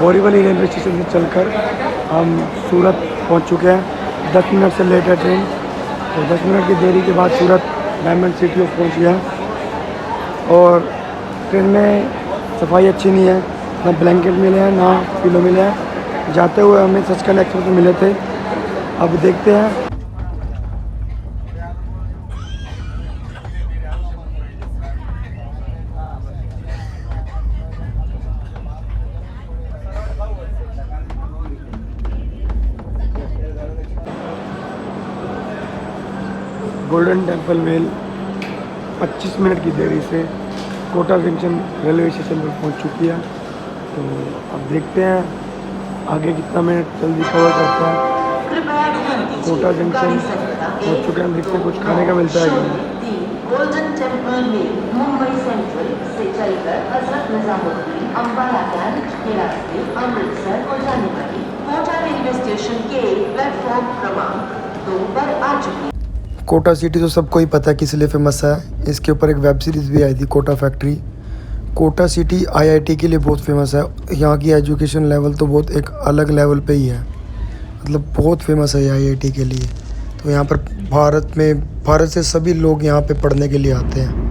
Borivali railway station से चलकर हम सूरत पहुंच चुके हैं। 10 मिनट से लेट है ट्रेन, तो 10 मिनट की देरी के बाद सूरत डायमंड सिटी ऑफ पहुँच गया है। और ट्रेन में सफाई अच्छी नहीं है, ना ब्लैंकेट मिले हैं ना पिलो मिले हैं। जाते हुए हमें सचखंड एक्सप्रेस में मिले थे। अब देखते हैं। गोल्डन टेम्पल मेल 25 मिनट की देरी से कोटा जंक्शन रेलवे स्टेशन पर पहुंच चुकी है। तो अब देखते हैं आगे कितना मिनट जल्दी कवर करता है। कोटा जंक्शन पहुंच चुके हैं, देखते हैं कुछ खाने का मिलता है क्या। गोल्डन टेम्पल में मुंबई सेंट्रल से चलकर हजरत निजामुद्दीन अंबाला कैंट के रास्ते अमृतसर को जाने वाली कोटा रेलवे स्टेशन के प्लेटफॉर्म क्रमांक 2 पर आ चुकी है। कोटा सिटी तो सबको ही पता है किस लिए फेमस है। इसके ऊपर एक वेब सीरीज़ भी आई थी, Kota factory. Kota city IIT के लिए बहुत फेमस है। यहाँ की एजुकेशन लेवल तो बहुत एक अलग लेवल पे ही है, मतलब बहुत फेमस है आईआईटी के लिए। तो यहाँ पर भारत से सभी लोग यहाँ पे पढ़ने के लिए आते हैं।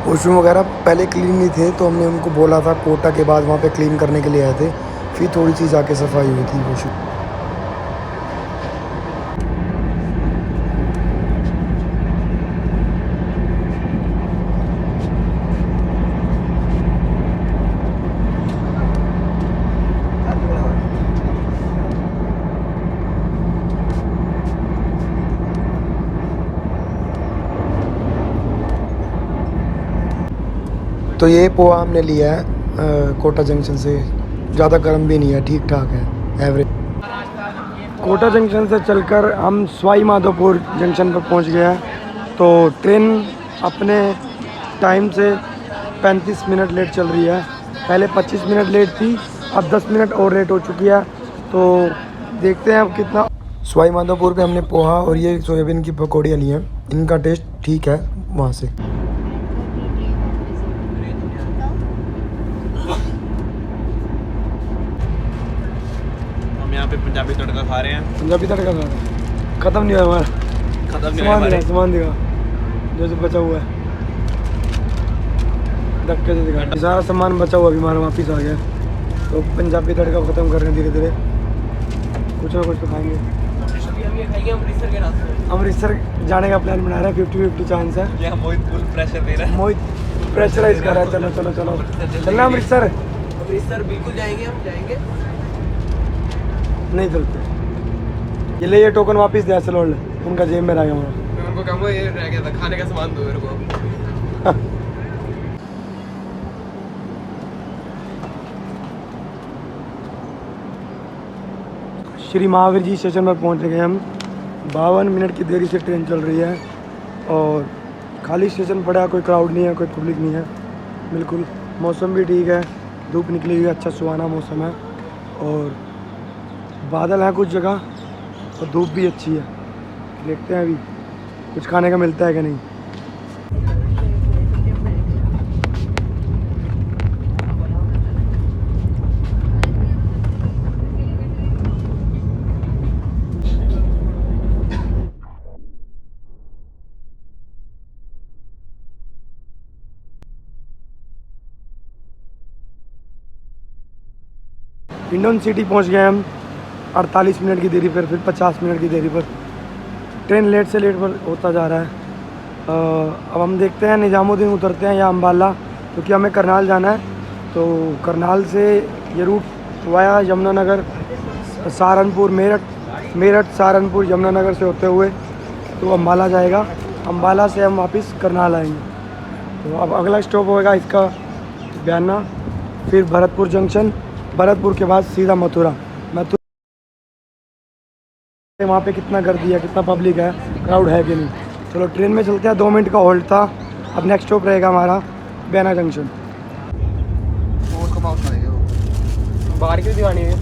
वॉशरूम वगैरह पहले क्लीन नहीं थे, तो हमने उनको बोला था कोटा के बाद वहाँ पे क्लीन करने के लिए आए थे। फिर थोड़ी सी जाके सफाई हुई थी वॉशरूम। तो ये पोहा हमने लिया है कोटा जंक्शन से। ज़्यादा गर्म भी नहीं है, ठीक ठाक है, एवरेज। कोटा जंक्शन से चलकर हम सवाई माधोपुर जंक्शन पर पहुंच गए हैं। तो ट्रेन अपने टाइम से 35 मिनट लेट चल रही है। पहले 25 मिनट लेट थी, अब 10 मिनट और लेट हो चुकी है। तो देखते हैं अब कितना। सवाई माधोपुर पे हमने पोहा और ये सोयाबीन की पकौड़ियाँ ली हैं। इनका टेस्ट ठीक है वहाँ से। यहाँ पे पंजाबी तड़का खा रहे हैं। पंजाबी तड़का खा रहे हैं। खत्म नहीं हुआ हमारा, खत्म नहीं हुआ हमारे। सामान दिखा जो बचा हुआ है, धक्के से दिखा। सारा सामान बचा हुआ अभी हमारा वापिस आ गया। तो पंजाबी तड़का ख़त्म कर रहे हैं धीरे धीरे। कुछ ना कुछ तो खाएंगे। अमृतसर के रास्ते अमृतसर जाने का प्लान बना रहा है। 50-50 चांस है। ये मोहित फुल प्रेशर दे रहा है। मोहित प्रेशराइज कर रहा है। चलो चलो चलो चलना अमृतसर। अमृतसर बिल्कुल जाएंगे, हम जाएंगे। नहीं चलते। ये ले, ये टोकन वापस दिया। चलो उनका जेब में रह गया हमारा। मैं उनको कहूँगा ये रह गया था, खाने का सामान दो मेरे को। श्री महावीर जी स्टेशन पर पहुंच गए हम। 52 मिनट की देरी से ट्रेन चल रही है और खाली स्टेशन पड़ा है, कोई क्राउड नहीं है, कोई पब्लिक नहीं है। बिल्कुल मौसम भी ठीक है, धूप निकली हुई है, अच्छा सुहाना मौसम है और बादल है कुछ जगह और धूप भी अच्छी है। देखते हैं अभी कुछ खाने का मिलता है कि नहीं। हिंडौन सिटी पहुंच गए हम 48 मिनट की देरी पर, फिर 50 मिनट की देरी पर। ट्रेन लेट से लेट पर होता जा रहा है। अब हम देखते हैं निजामुद्दीन उतरते हैं या अम्बाला, क्योंकि हमें करनाल जाना है। तो करनाल से ये रूट वाया यमुनानगर, सहारनपुर, मेरठ सहारनपुर यमुनानगर से होते हुए तो अम्बाला जाएगा। अम्बाला से हम वापस करनाल आएंगे। तो अब अगला स्टॉप होगा इसका बयाना, फिर भरतपुर जंक्शन, भरतपुर के बाद सीधा मथुरा। वहाँ पे कितना गर्दी है, कितना पब्लिक है, क्राउड है कि नहीं। चलो ट्रेन में चलते हैं। 2 मिनट का होल्ड था। अब नेक्स्ट स्टॉप रहेगा हमारा बयाना जंक्शन। बाहर की दीवानी है।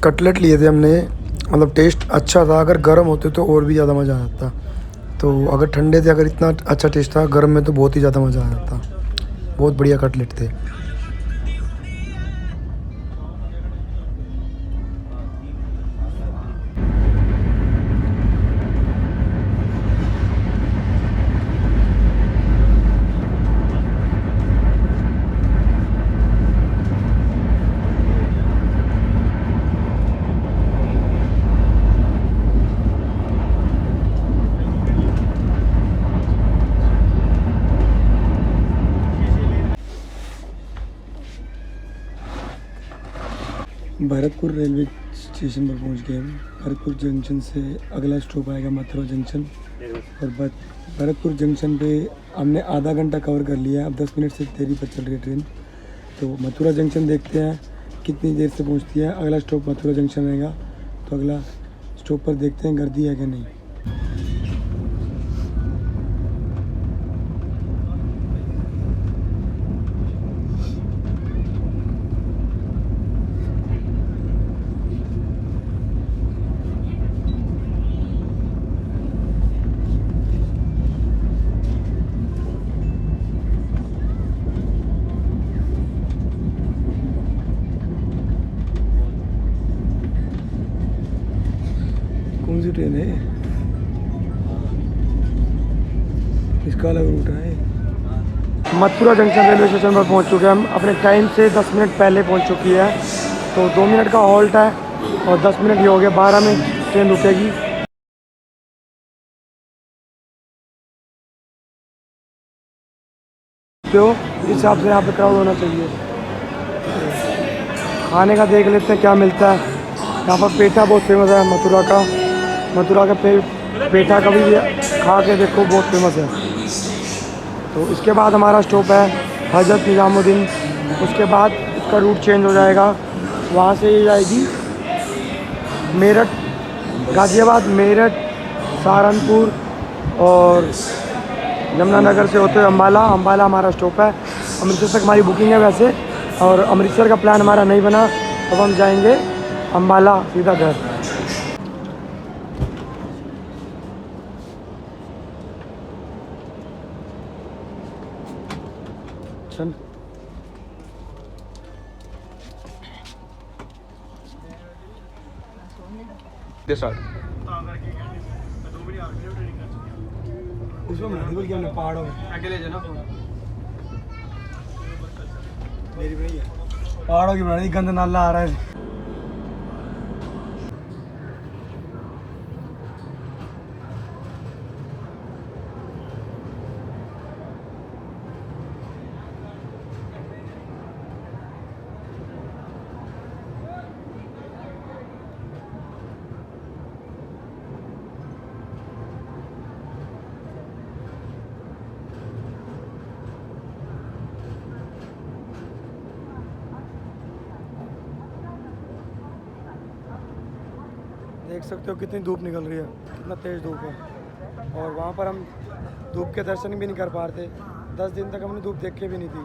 कटलेट लिए थे हमने, मतलब टेस्ट अच्छा था। अगर गर्म होते तो और भी ज़्यादा मज़ा आ जाता। तो अगर ठंडे थे, अगर इतना अच्छा टेस्ट था, गर्म में तो बहुत ही ज़्यादा मज़ा आ जाता। बहुत बढ़िया कटलेट थे। भरतपुर रेलवे स्टेशन पर पहुंच गए हम। भरतपुर जंक्शन से अगला स्टॉप आएगा मथुरा जंक्शन। और भरतपुर जंक्शन पे हमने आधा घंटा कवर कर लिया। अब 10 मिनट से देरी पर चल रही है ट्रेन। तो मथुरा जंक्शन देखते हैं कितनी देर से पहुंचती है। अगला स्टॉप मथुरा जंक्शन रहेगा, तो अगला स्टॉप पर देखते हैं गर्दी है कि नहीं। कौन सी ट्रेन है? इसका अलग रूट है। मथुरा जंक्शन रेलवे स्टेशन पर पहुंच चुके हैं हम। अपने टाइम से 10 मिनट पहले पहुंच चुकी है। तो 2 मिनट का हॉल्ट है और 10 मिनट ही हो गया। 12 में ट्रेन रुकेगी। तो इस हिसाब से यहाँ पे क्राउड होना चाहिए। खाने का देख लेते हैं क्या मिलता है। यहाँ पर पेठा बहुत फेमस है मथुरा का। मथुरा का पेठा कभी भी खा के देखो, बहुत फेमस है। तो इसके बाद हमारा स्टॉप है हज़रत निज़ामुद्दीन। उसके बाद इसका रूट चेंज हो जाएगा। वहाँ से ये जाएगी मेरठ, गाज़ियाबाद, मेरठ, सहारनपुर और यमुनानगर से होते हुए अम्बाला। अम्बाला हमारा स्टॉप है। अमृतसर तक हमारी बुकिंग है वैसे, और अमृतसर का प्लान हमारा नहीं बना। अब हम जाएंगे अम्बाला सीधा घर। चल पहाड़ों में अकेले जाना मेरी भी नहीं है। पहाड़ों की बड़ी गंद नाला आ रहा है। देख सकते हो कितनी धूप निकल रही है, कितना तेज़ धूप है। और वहाँ पर हम धूप के दर्शन भी नहीं कर पा रहे थे। 10 दिन तक हमने धूप देखे भी नहीं थी।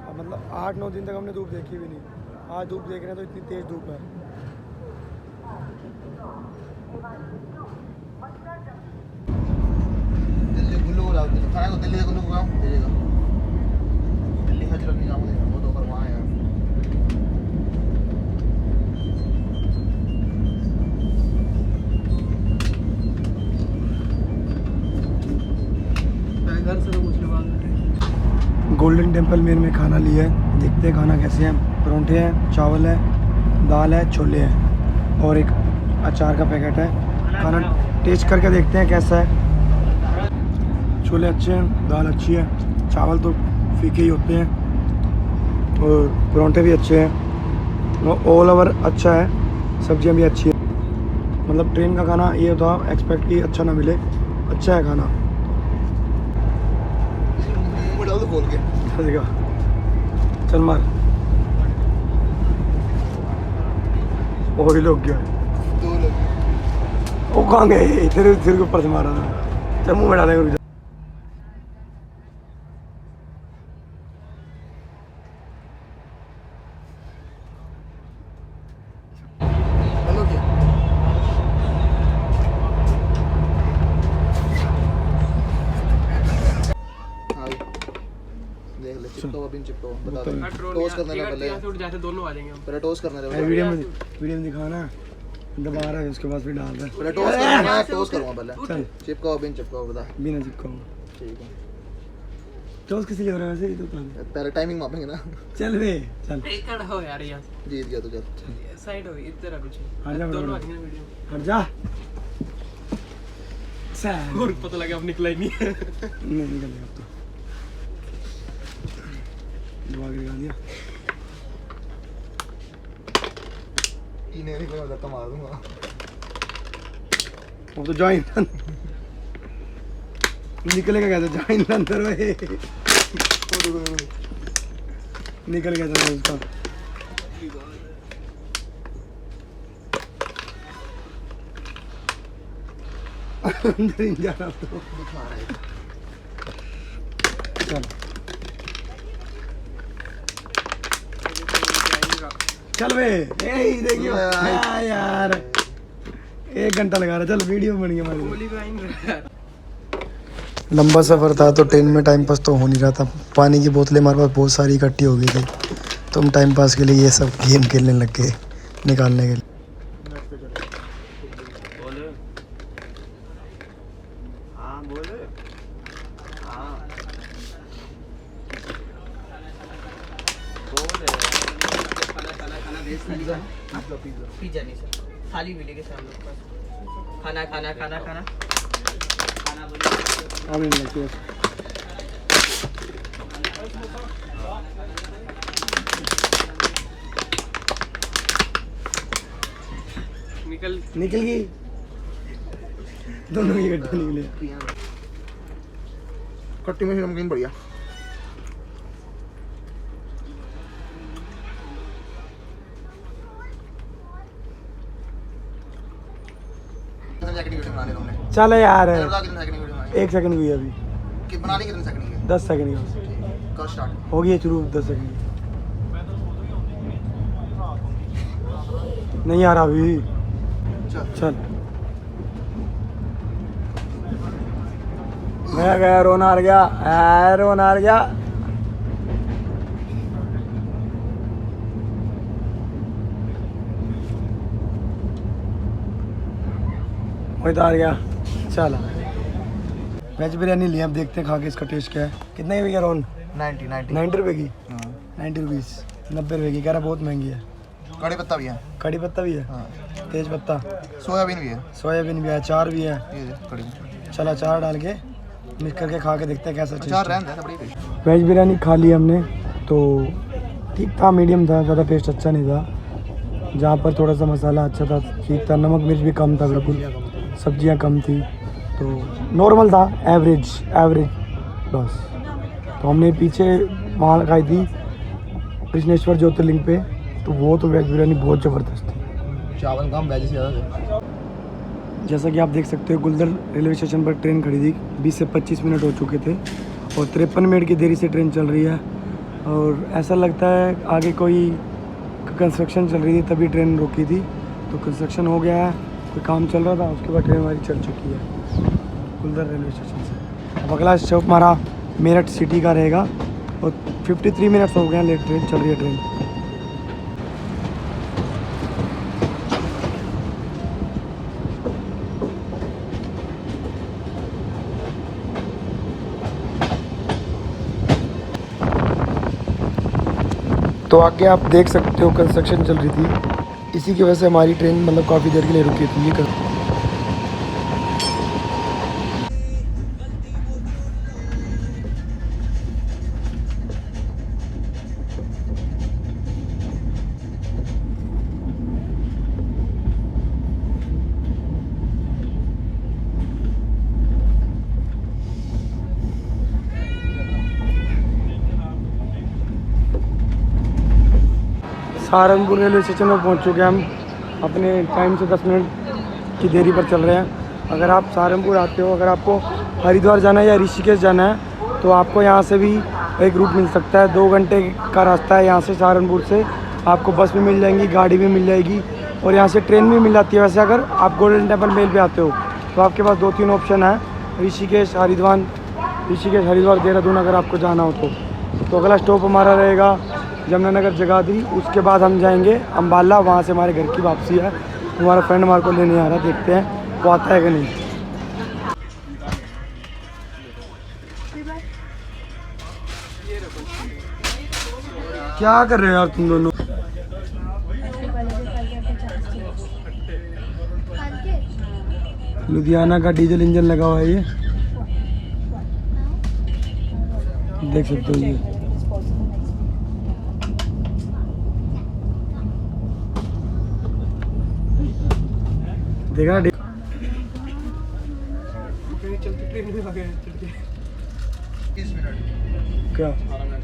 मतलब 8-9 दिन तक हमने धूप देखी भी नहीं। आज धूप देख रहे हैं तो इतनी तेज़ धूप है। दिल्ली गुल्लू को खाना को दिल्ली से गुल्लू को भेजेगा। दिल्ली हजरत निजामुद्दीन वो तो पर वहाँ है। घर से तो पूछने वाला। गोल्डन टेम्पल में खाना लिया है। देखते हैं खाना कैसे है। परोंठे हैं, चावल है, दाल है, छोले हैं और एक अचार का पैकेट है। खाना टेस्ट करके देखते हैं कैसा है। छोले अच्छे हैं, दाल अच्छी है, चावल तो फीके ही होते हैं और परोंठे भी अच्छे हैं। ऑल ओवर अच्छा है, सब्जियां भी अच्छी है। मतलब ट्रेन का खाना ये था, एक्सपेक्ट कि अच्छा ना मिले, अच्छा है खाना। मुंह डाल दो खोल के। चलेगा, चल मार। और ही लोग गया दो लोग वो कहाँ गए? तेरे सिर के ऊपर से मारा था। चल मुँह में डालेंगे, रुक जा। अभी चिपको बता दो टोस्ट करने दे पहले यहाँ से उठ जाते दोनों आ जाएंगे हम। पहले टोस्ट करने दे वीडियो में दिखाना दबा रहा है उसके बाद फिर डाल रहा है पहले टोस्ट करना है टोस्ट करूंगा पहले चल चिपको अभी चिपको बता बिना चिपकाओ ठीक है टोस्ट किसी हो रहा है वैसे ही तो पहले टाइमिंग मापेंगे ना चल बे चल एक खड़ा हो यार यहाँ से। जीत गया तो चल साइड हो इधर पीछे आ जा दोनों आ बड़ा जाएंगे वीडियो में। हट जा सैड और पता लगा अब निकला ही नहीं है। नहीं निकलेगा अब तो दुआ गिरा दिया इन्हें नहीं कोई धक्का मार दूंगा वो तो जॉइन निकलेगा कैसे जॉइन अंदर में निकल गया था उसका अंदर ही जा रहा तो दिखा रहा है चल चल बे ए देखियो यार 1 घंटा लगा रहा चल वीडियो बन गया हमारी गोली भी आई नहीं रहा यार। लंबा सफ़र था तो ट्रेन में टाइम पास तो हो नहीं रहा था पानी की बोतलें हमारे पास बहुत सारी इकट्ठी हो गई थी तो हम टाइम पास के लिए ये सब गेम खेलने लग गए निकालने के लिए पिज्जा नहीं सर थाली भी लेके सामने खाना खाना खाना खाना खाना आने नहीं लगती है निकल निकल गई दोनों की इकट्ठे निकले खट्टी में नमकीन बढ़िया चलो यार कितने 1 सेकंड हुई अभी बनाने कितने सेकंड की 10 सेकंड की कल स्टार्ट हो गई शुरू 10 सेकंड की नहीं आ रहा अभी चल चल गया गया रोना हार गया रोना हार गया वही तो हार गया चल वेज बिरयानी लिया अब देखते हैं खा के इसका टेस्ट क्या है कितने की भैया रोन 90 रुपए की 90 रुपीज़ 90 रुपए की कह रहा बहुत महंगी है कड़ी पत्ता भी है कड़ी पत्ता भी है हाँ तेज पत्ता सोयाबीन भी है सोयाबीन भी है अचार भी है ये देख कड़ी चल अचार डाल के मिक्स करके खा के देखते हैं कैसा अचार टेस्ट रहने दे बड़ी टेस्ट वेज बिरयानी खा ली हमने तो ठीक था मीडियम था ज़्यादा टेस्ट अच्छा नहीं था जहाँ पर थोड़ा सा मसाला अच्छा था ठीक था नमक मिर्च भी कम था बिल्कुल सब्जियाँ कम थी तो नॉर्मल था एवरेज बस तो हमने पीछे वहाँ खाई थी कृष्णेश्वर ज्योतिर्लिंग पे तो वो तो वेज बिरयानी बहुत ज़बरदस्त थी चावल कम वेज से ज़्यादा जैसा कि आप देख सकते हो गुलदर रेलवे स्टेशन पर ट्रेन खड़ी थी 20 से 25 मिनट हो चुके थे और 53 मिनट की देरी से ट्रेन चल रही है और ऐसा लगता है आगे कोई कंस्ट्रक्शन चल रही थी तभी ट्रेन रुकी थी तो कंस्ट्रक्शन हो गया है कोई काम चल रहा था उसके बाद ट्रेन हमारी चल चुकी है गुलदर रेलवे स्टेशन से अब अगला स्टॉप हमारा मेरठ सिटी का रहेगा और 53 मिनट्स हो गए हैं लेट ट्रेन चल रही है ट्रेन तो आगे आप देख सकते हो कंस्ट्रक्शन चल रही थी इसी की वजह से हमारी ट्रेन मतलब काफ़ी देर के लिए रुकी थी ये सहारनपुर रेलवे स्टेशन पर पहुंच चुके हैं हम अपने टाइम से 10 मिनट की देरी पर चल रहे हैं अगर आप सहारनपुर आते हो अगर आपको हरिद्वार जाना है या ऋषिकेश जाना है तो आपको यहाँ से भी एक रूट मिल सकता है 2 घंटे का रास्ता है यहाँ से सहारनपुर से आपको बस भी मिल जाएंगी गाड़ी भी मिल जाएगी और यहाँ से ट्रेन भी मिल जाती है वैसे अगर आप गोल्डन टेम्पल मेल पे आते हो तो आपके पास 2-3 ऑप्शन है ऋषिकेश हरिद्वार देहरादून अगर आपको जाना हो तो तो अगला स्टॉप हमारा रहेगा जमुनानगर जगाधरी। उसके बाद हम जाएंगे अम्बाला, वहाँ से हमारे घर की वापसी है। हमारा फ्रेंड हमारे को लेने आ रहा है, देखते हैं वो आता है कि नहीं। क्या कर रहे हो यार तुम दोनों? लुधियाना का डीजल इंजन लगा हुआ है ये, देख सकते हो ये। देखा 30 मिनट क्या 12 मिनट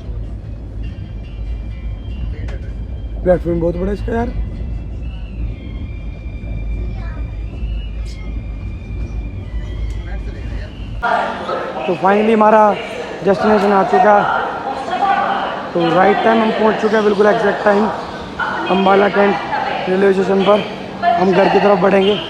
प्लेटफॉर्म बहुत बड़ा है इसका यार। तो फाइनली हमारा डेस्टिनेशन आ चुका है। तो राइट टाइम हम पहुंच चुके हैं, बिल्कुल exact time Ambala Cantt railway station पर। हम घर की तरफ बढ़ेंगे।